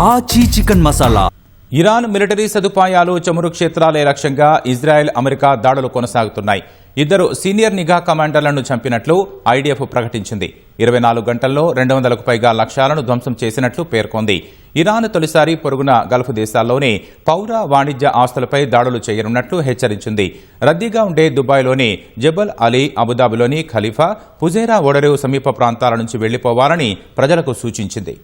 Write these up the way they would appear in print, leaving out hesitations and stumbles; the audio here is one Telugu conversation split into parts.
ఆచి చికెన్ మసాలా. ఇరాన్ మిలిటరీ సదుపాయాలు, చమురు క్షేత్రాలే లక్ష్యంగా ఇజ్రాయెల్, అమెరికా దాడులు కొనసాగుతున్నాయి. 2 సీనియర్ నిఘా కమాండర్లను చంపినట్లు ఐడిఎఫ్ ప్రకటించింది. 24 గంటల్లో 200కు పైగా లక్ష్యాలను ధ్వంసం చేసినట్లు పేర్కొంది. ఇరాన్ తొలిసారి పొరుగున గల్ఫ్ దేశాల్లోని పౌర వాణిజ్య ఆస్తులపై దాడులు చేయనున్నట్లు హెచ్చరించింది. రద్దీగా ఉండే దుబాయ్లోని జబల్ అలీ, అబుదాబిలోని ఖలీఫా, ఫుజైరా ఓడరేవు సమీప ప్రాంతాల నుంచి వెళ్లిపోవాలని ప్రజలకు సూచించింది.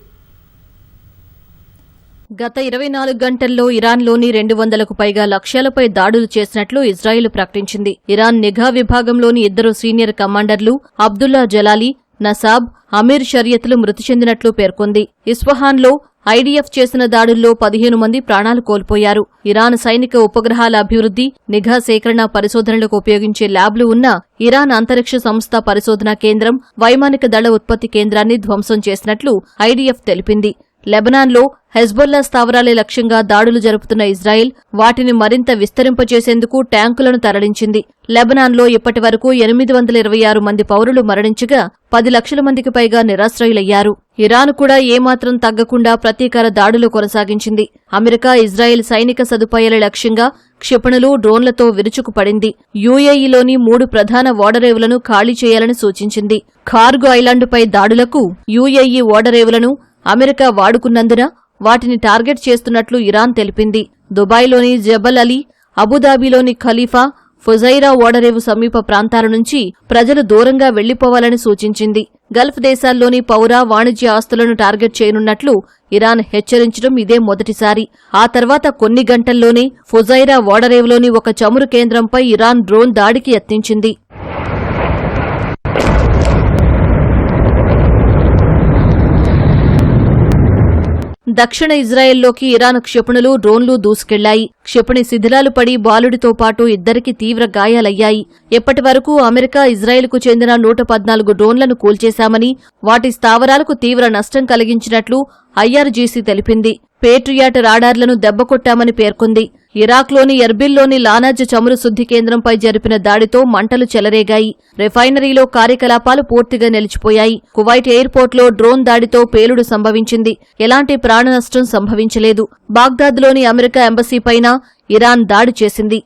గత 24 గంటల్లో ఇరాన్లోని 200కు పైగా లక్ష్యాలపై దాడులు చేసినట్లు ఇజ్రాయెల్ ప్రకటించింది. ఇరాన్ నిఘా విభాగంలోని 2 సీనియర్ కమాండర్లు అబ్దుల్లా జలాలీ, నసాబ్, అమీర్ షరియత్లు మృతి చెందినట్లు పేర్కొంది. ఇస్ఫహాన్లో ఐడిఎఫ్ చేసిన దాడుల్లో 15 మంది ప్రాణాలు కోల్పోయారు. ఇరాన్ సైనిక ఉపగ్రహాల అభివృద్ధి, నిఘా సేకరణ పరిశోధనలకు ఉపయోగించే ల్యాబ్లు ఉన్న ఇరాన్ అంతరిక్ష సంస్థ పరిశోధనా కేంద్రం, వైమానిక దళ ఉత్పత్తి కేంద్రాన్ని ధ్వంసం చేసినట్లు ఐడిఎఫ్ తెలిపింది. లెబనాన్లో హెజ్బొల్లా స్థావరాలే లక్ష్యంగా దాడులు జరుపుతున్న ఇజ్రాయెల్ వాటిని మరింత విస్తరింపచేసేందుకు ట్యాంకులను తరలించింది. లెబనాన్లో ఇప్పటివరకు 826 మంది పౌరులు మరణించగా 10 లక్షల మందికి పైగా నిరాశ్రయులయ్యారు. ఇరాన్ కూడా ఏమాత్రం తగ్గకుండా ప్రతీకార దాడులు కొనసాగించింది. అమెరికా, ఇజ్రాయెల్ సైనిక సదుపాయాల లక్ష్యంగా క్షిపణులు, డ్రోన్లతో విరుచుకుపడింది. యుఏఈలోని 3 ప్రధాన ఓడరేవులను ఖాళీ చేయాలని సూచించింది. ఖార్గు ఐలాండ్పై దాడులకు యుఏఈ ఓడరేవులను అమెరికా వాడుకున్నందున వాటిని టార్గెట్ చేస్తున్నట్లు ఇరాన్ తెలిపింది. దుబాయ్లోని జబల్ అలీ, అబుదాబిలోని ఖలీఫా, ఫుజైరా ఓడరేవు సమీప ప్రాంతాల నుంచి ప్రజలు దూరంగా వెళ్లిపోవాలని సూచించింది. గల్ఫ్ దేశాల్లోని పౌర వాణిజ్య ఆస్తులను టార్గెట్ చేయనున్నట్లు ఇరాన్ హెచ్చరించడం ఇదే మొదటిసారి. ఆ తర్వాత కొన్ని గంటల్లోనే ఫుజైరా ఓడరేవులోని ఒక చమురు కేంద్రంపై ఇరాన్ డ్రోన్ దాడికి యత్నించింది. దక్షిణ ఇజ్రాయెల్లోకి ఇరాన్ క్షిపణులు, డ్రోన్లు దూసుకెళ్లాయి. క్షిపణి శిథిలాలు పడి బాలుడితో పాటు 2కి తీవ్ర గాయాలయ్యాయి. ఇప్పటి వరకు అమెరికా, ఇజ్రాయెల్కు చెందిన 114 డ్రోన్లను కూల్చేశామని, వాటి స్థావరాలకు తీవ్ర నష్టం కలిగించినట్లు ఐఆర్జీసీ తెలిపింది. పేట్రియాట్ రాడార్లను దెబ్బకొట్టామని పేర్కొంది. ఇరాక్లోని ఎర్బిల్లోని లానాజ్ చమురు శుద్ధి కేంద్రంపై జరిపిన దాడితో మంటలు చెలరేగాయి. రిఫైనరీలో కార్యకలాపాలు పూర్తిగా నిలిచిపోయాయి. కువైట్ ఎయిర్పోర్ట్లో డ్రోన్ దాడితో పేలుడు సంభవించింది. ఎలాంటి ప్రాణనష్టం సంభవించలేదు. బాగ్దాద్లోని అమెరికా ఎంబసీపైన ఇరాన్ దాడి చేసింది.